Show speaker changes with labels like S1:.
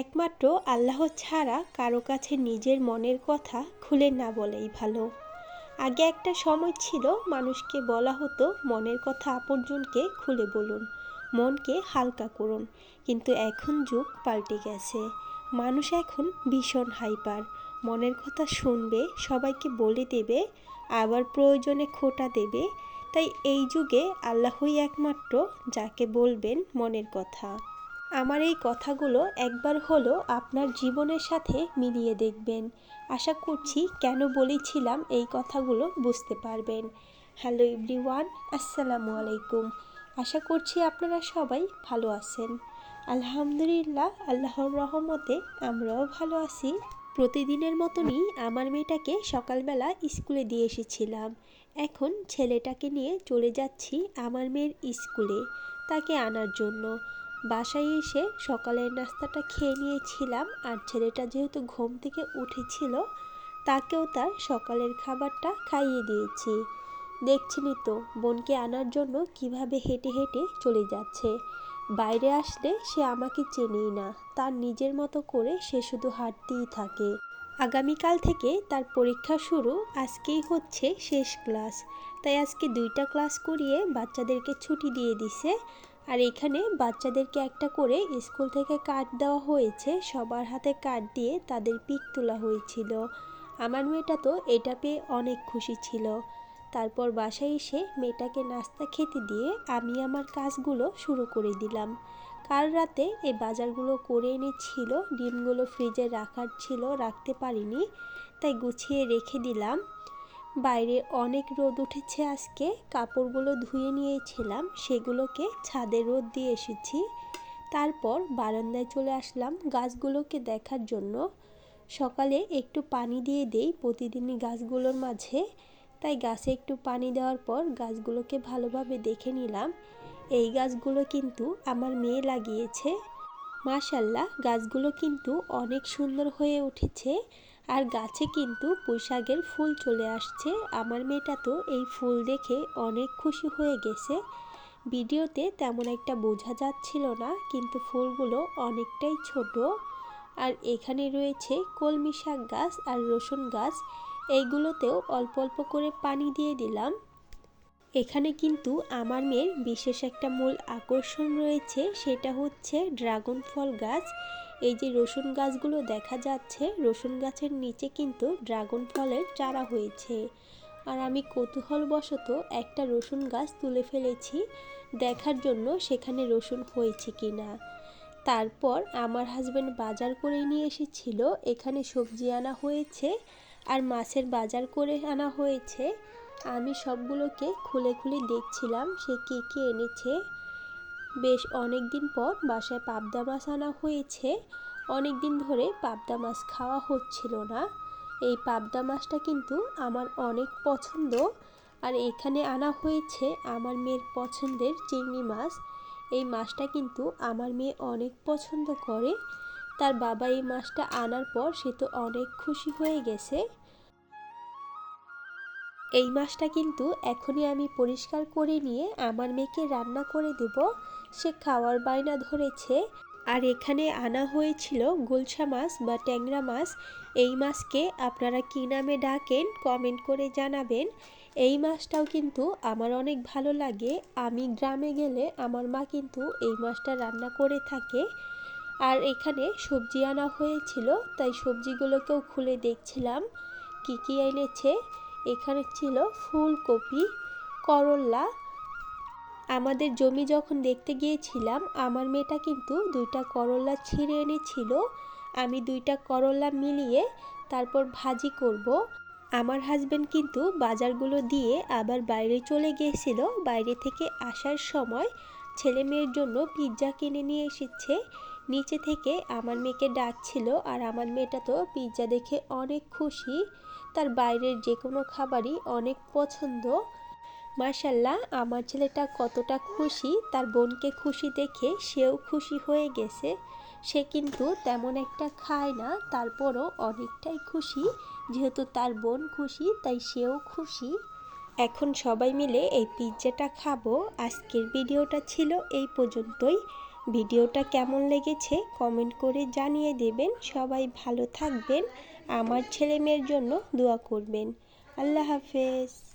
S1: একমাত্র আল্লাহ ছাড়া কারো কাছে নিজের মনের কথা খুলে না বলাই ভালো। আগে একটা সময় ছিল মানুষকে বলা হতো মনের কথা আপনজনকে খুলে বলুন, মনকে হালকা করুন। কিন্তু এখন যুগ পাল্টে গেছে। মানুষ এখন ভীষণ হাইপার। মনের কথা শুনবে, সবাইকে বলে দেবে, আবার প্রয়োজনে খোঁটা দেবে। তাই এই যুগে আল্লাহই একমাত্র যাকে বলবেন মনের কথা। আমার এই কথাগুলো একবার হলো আপনার জীবনের সাথে মিলিয়ে দেখবেন। আশা করছি কেন বলেছিলাম এই কথাগুলো বুঝতে পারবেন। হ্যালো এভরিওয়ান, আসসালামু আলাইকুম। আশা করছি আপনারা সবাই ভালো আছেন। আলহামদুলিল্লাহ, আল্লাহর রহমতে আমরাও ভালো আছি। প্রতিদিনের মতনই আমার মেয়েটাকে সকালবেলা স্কুলে দিয়ে এসেছিলাম। এখন ছেলেটাকে নিয়ে চলে যাচ্ছি আমার মেয়ের স্কুলে তাকে আনার জন্য। বাসায় এসে সকালের নাস্তাটা খেয়ে নিয়েছিলাম, আর ছেলেটা যেহেতু ঘুম থেকে উঠেছিল তাকেও তার সকালের খাবারটা খাইয়ে দিয়েছি। দেখছিনি তো বোনকে আনার জন্য কিভাবে হেঁটে হেঁটে চলে যাচ্ছে। বাইরে আসলে সে আমাকে চেনেই না, তার নিজের মতো করে সে শুধু হাঁটতেই থাকে। আগামীকাল থেকে তার পরীক্ষা শুরু, আজকেই হচ্ছে শেষ ক্লাস। তাই আজকে 2টা ক্লাস করিয়ে বাচ্চাদেরকে ছুটি দিয়ে দিছে। আর এখানে বাচ্চাদেরকে একটা করে স্কুল থেকে কার্ড দেওয়া হয়েছে, সবার হাতে কার্ড দিয়ে তাদের পিক তোলা হয়েছিল। আমার মেয়েটা তো এটা পেয়ে অনেক খুশি ছিল। তারপর বাসায় এসে মেয়েটাকে নাস্তা খেতে দিয়ে আমি আমার কাজগুলো শুরু করে দিলাম। কাল রাতে এই বাজারগুলো করে এনেছিল, ডিমগুলো ফ্রিজে রাখার ছিল, রাখতে পারিনি, তাই গুছিয়ে রেখে দিলাম। বাইরে অনেক রোদ উঠেছে আজকে, কাপড়গুলো ধুয়ে নিয়েছিলাম, সেগুলোকে ছাদে রোদ দিয়ে এসেছি। তারপর বারান্দায় চলে আসলাম গাছগুলোকে দেখার জন্য। সকালে একটু পানি দিয়ে দেই প্রতিদিনই গাছগুলোর মাঝে, তাই গাছে একটু পানি দেওয়ার পর গাছগুলোকে ভালোভাবে দেখে নিলাম। এই গাছগুলো কিন্তু আমার মেয়ে লাগিয়েছে। মাশাআল্লাহ, গাছগুলো কিন্তু অনেক সুন্দর হয়ে উঠেছে। আর গাছে কিন্তু পুঁইশাকের ফুল চলে আসছে। আমার মেয়েটা তো এই ফুল দেখে অনেক খুশি হয়ে গেছে। ভিডিওতে তেমন একটা বোঝা যাচ্ছিল না, কিন্তু ফুলগুলো অনেকটাই ছোট। আর এখানে রয়েছে কলমি শাক গাছ আর রসুন গাছ, এইগুলোতেও অল্প অল্প করে পানি দিয়ে দিলাম। এখানে কিন্তু আমার মেয়ের বিশেষ একটা মূল আকর্ষণ রয়েছে, সেটা হচ্ছে ড্রাগন ফল গাছ। এই যে রসুন গাছগুলো দেখা যাচ্ছে, রসুন গাছের নিচে কিন্তু ড্রাগন ফলের চারা হয়েছে। আর আমি কৌতূহলবশত একটা রসুন গাছ তুলে ফেলেছি দেখার জন্য সেখানে রসুন হয়েছে কি না। তারপর আমার হাজব্যান্ড বাজার করে নিয়ে এসেছিল, এখানে সবজি আনা হয়েছে আর মাছের বাজার করে আনা হয়েছে। আমি সবগুলোকে খুলে খুলে দেখছিলাম সে কী কী এনেছে। বেশ অনেক দিন পর বাসায় পাবদা মাছ আনা হয়েছে। অনেক দিন ধরে পাবদা মাছ খাওয়া হচ্ছিল না। এই পাবদা মাছটা কিন্তু আমার অনেক পছন্দ। আর এখানে আনা হয়েছে আমার মেয়ের পছন্দের চিংড়ি মাছ। এই মাছটা কিন্তু আমার মেয়ে অনেক পছন্দ করে। তার বাবা এই মাছটা আনার পর সে তো অনেক খুশি হয়ে গেছে। এই মাছটা কিন্তু এখনই আমি পরিষ্কার করে নিয়ে আমার মেয়েকে রান্না করে দেব, সে খাওয়ার বায়না ধরেছে। আর এখানে আনা হয়েছিল গুলশা মাছ বা ট্যাংরা মাছ। এই মাছকে আপনারা কী নামে ডাকেন কমেন্ট করে জানাবেন। এই মাছটাও কিন্তু আমার অনেক ভালো লাগে। আমি গ্রামে গেলে আমার মা কিন্তু এই মাছটা রান্না করে থাকে। আর এখানে সবজি আনা হয়েছিল, তাই সবজিগুলোকেও খুলে দেখছিলাম কী কী এনেছে। এখানে ছিল ফুলকপি, করলা। আমাদের জমি যখন দেখতে গিয়েছিলাম আমার মেয়েটা কিন্তু 2টা করলা ছিঁড়ে এনেছিল। আমি 2টা করলা মিলিয়ে তারপর ভাজি করব। আমার হাজব্যান্ড কিন্তু বাজারগুলো দিয়ে আবার বাইরে চলে গিয়েছিল। বাইরে থেকে আসার সময় ছেলে মেয়ের জন্য পিৎজা কিনে নিয়ে এসেছে। নিচে থেকে আমার মেয়েকে ডাকছিল, আর আমার মেয়েটা তো পিৎজা দেখে অনেক খুশি। তার বাইরের যে কোনো খাবারই অনেক পছন্দ। মাশাআল্লাহ, আমার ছেলেটা কতটা খুশি, তার বোনকে খুশি দেখে সেও খুশি হয়ে গেছে। সে কিন্তু তেমন একটা খায় না, তারপরও অনেকটাই খুশি। যেহেতু তার বোন খুশি তাই সেও খুশি। এখন সবাই মিলে এই পিৎজাটা খাবো। আজকের ভিডিওটা ছিল এই পর্যন্তই। ভিডিওটা কেমন লেগেছে কমেন্ট করে জানিয়ে দেবেন। সবাই ভালো থাকবেন, আমার ছেলে মেয়ের জন্য দোয়া করবেন। আল্লাহ হাফেজ।